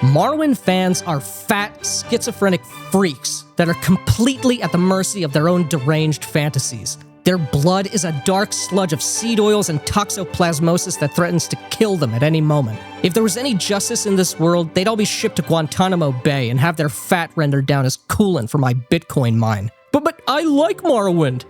Morrowind fans are fat, schizophrenic freaks that are completely at the mercy of their own deranged fantasies. Their blood is a dark sludge of seed oils and toxoplasmosis that threatens to kill them at any moment. If there was any justice in this world, they'd all be shipped to Guantanamo Bay and have their fat rendered down as coolant for my Bitcoin mine. But I like Morrowind.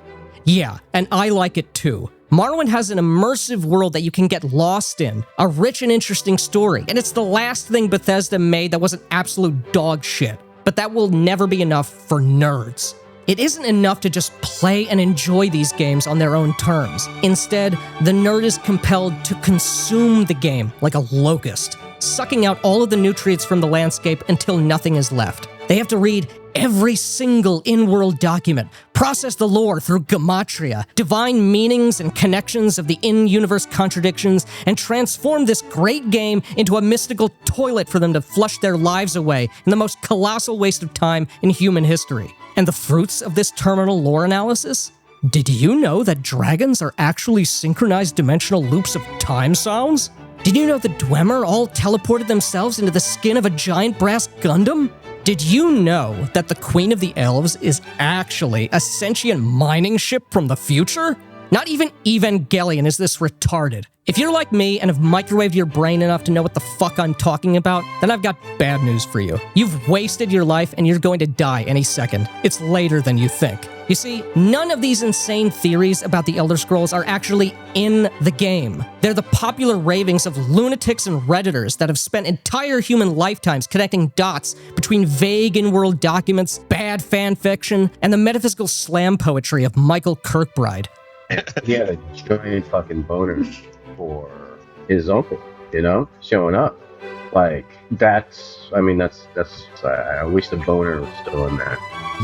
Yeah, and I like it too. Morrowind has an immersive world that you can get lost in, a rich and interesting story, and it's the last thing Bethesda made that wasn't absolute dog shit. But that will never be enough for nerds. It isn't enough to just play and enjoy these games on their own terms. Instead, the nerd is compelled to consume the game like a locust, sucking out all of the nutrients from the landscape until nothing is left. They have to read every single in-world document, process the lore through gematria, divine meanings and connections of the in-universe contradictions, and transform this great game into a mystical toilet for them to flush their lives away in the most colossal waste of time in human history. And the fruits of this terminal lore analysis? Did you know that dragons are actually synchronized dimensional loops of time sounds? Did you know the Dwemer all teleported themselves into the skin of a giant brass Gundam? Did you know that the Queen of the Elves is actually a sentient mining ship from the future? Not even Evangelion is this retarded. If you're like me and have microwaved your brain enough to know what the fuck I'm talking about, then I've got bad news for you. You've wasted your life and you're going to die any second. It's later than you think. You see, none of these insane theories about the Elder Scrolls are actually in the game. They're the popular ravings of lunatics and Redditors that have spent entire human lifetimes connecting dots between vague in-world documents, bad fan fiction, and the metaphysical slam poetry of Michael Kirkbride. He had a giant fucking boner for his uncle, you know, showing up. Like, I wish the boner was still in that.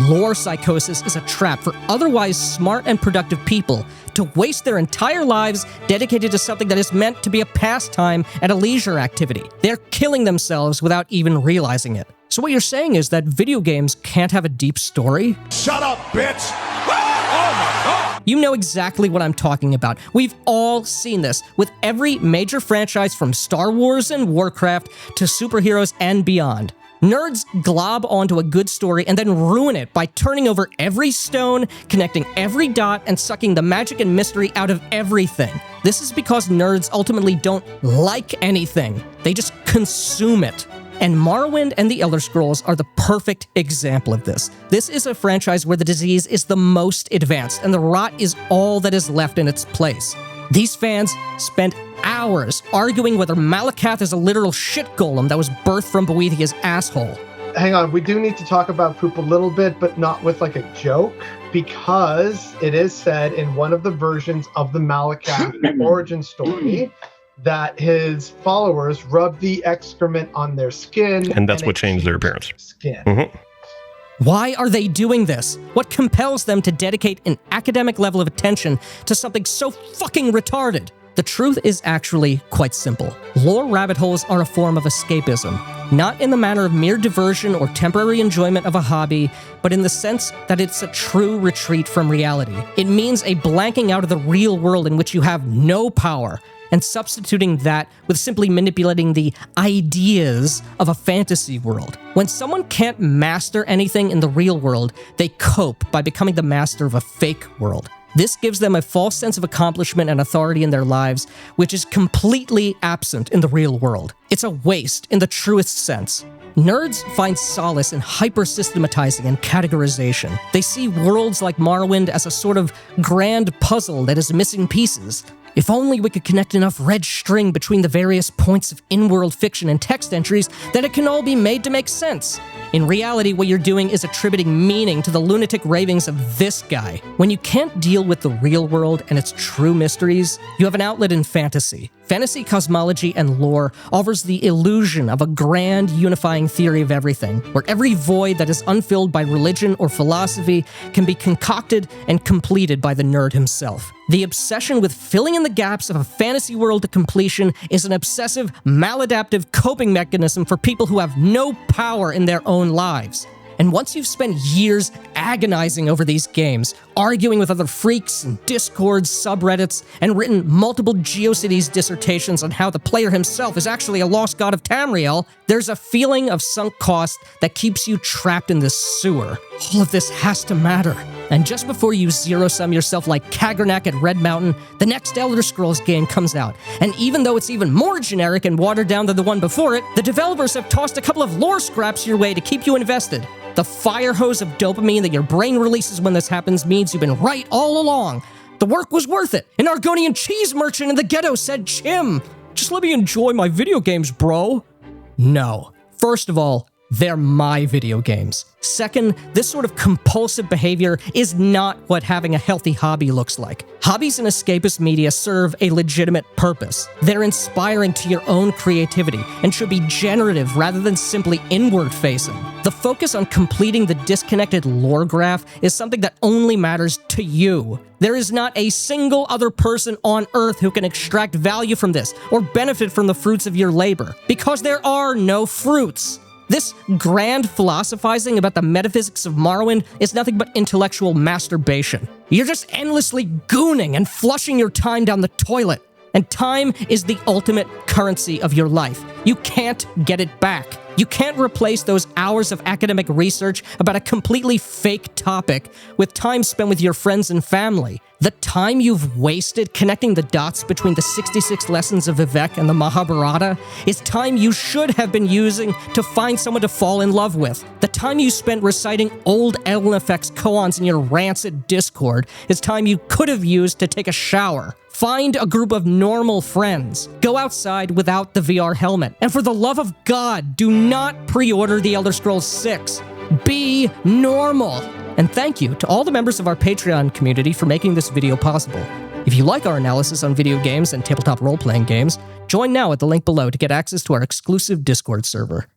Lore psychosis is a trap for otherwise smart and productive people to waste their entire lives dedicated to something that is meant to be a pastime and a leisure activity. They're killing themselves without even realizing it. So what you're saying is that video games can't have a deep story? Shut up, bitch! Oh my God! You know exactly what I'm talking about. We've all seen this with every major franchise from Star Wars and Warcraft to superheroes and beyond. Nerds glob onto a good story and then ruin it by turning over every stone, connecting every dot, and sucking the magic and mystery out of everything. This is because nerds ultimately don't like anything. They just consume it. And Morrowind and the Elder Scrolls are the perfect example of this. This is a franchise where the disease is the most advanced, and the rot is all that is left in its place. These fans spent hours arguing whether Malakath is a literal shit golem that was birthed from Boethiah's asshole. Hang on, we do need to talk about poop a little bit, but not with like a joke, because it is said in one of the versions of the Malakath origin story that his followers rubbed the excrement on their skin. And that's what changed their appearance. Skin. Mm-hmm. Why are they doing this? What compels them to dedicate an academic level of attention to something so fucking retarded? The truth is actually quite simple. Lore rabbit holes are a form of escapism, not in the manner of mere diversion or temporary enjoyment of a hobby, but in the sense that it's a true retreat from reality. It means a blanking out of the real world in which you have no power, and substituting that with simply manipulating the ideas of a fantasy world. When someone can't master anything in the real world, they cope by becoming the master of a fake world. This gives them a false sense of accomplishment and authority in their lives, which is completely absent in the real world. It's a waste in the truest sense. Nerds find solace in hyper-systematizing and categorization. They see worlds like Morrowind as a sort of grand puzzle that is missing pieces. If only we could connect enough red string between the various points of in-world fiction and text entries, then it can all be made to make sense. In reality, what you're doing is attributing meaning to the lunatic ravings of this guy. When you can't deal with the real world and its true mysteries, you have an outlet in fantasy. Fantasy cosmology and lore offers the illusion of a grand unifying theory of everything, where every void that is unfilled by religion or philosophy can be concocted and completed by the nerd himself. The obsession with filling in the gaps of a fantasy world to completion is an obsessive, maladaptive coping mechanism for people who have no power in their own lives. And once you've spent years agonizing over these games, arguing with other freaks and Discords, subreddits, and written multiple GeoCities dissertations on how the player himself is actually a lost god of Tamriel, there's a feeling of sunk cost that keeps you trapped in this sewer. All of this has to matter. And just before you zero-sum yourself like Kagernak at Red Mountain, the next Elder Scrolls game comes out. And even though it's even more generic and watered down than the one before it, the developers have tossed a couple of lore scraps your way to keep you invested. The fire hose of dopamine that your brain releases when this happens means you've been right all along. The work was worth it. An Argonian cheese merchant in the ghetto said, "Chim, just let me enjoy my video games, bro." No. First of all, they're my video games. Second, this sort of compulsive behavior is not what having a healthy hobby looks like. Hobbies in escapist media serve a legitimate purpose. They're inspiring to your own creativity and should be generative rather than simply inward-facing. The focus on completing the disconnected lore graph is something that only matters to you. There is not a single other person on Earth who can extract value from this or benefit from the fruits of your labor, because there are no fruits. This grand philosophizing about the metaphysics of Morrowind is nothing but intellectual masturbation. You're just endlessly gooning and flushing your time down the toilet. And time is the ultimate currency of your life. You can't get it back. You can't replace those hours of academic research about a completely fake topic with time spent with your friends and family. The time you've wasted connecting the dots between the 66 lessons of Vivek and the Mahabharata is time you should have been using to find someone to fall in love with. The time you spent reciting old Elnifex koans in your rancid Discord is time you could have used to take a shower. Find a group of normal friends. Go outside without the VR helmet. And for the love of God, do not pre-order The Elder Scrolls 6. Be normal. And thank you to all the members of our Patreon community for making this video possible. If you like our analysis on video games and tabletop role-playing games, join now at the link below to get access to our exclusive Discord server.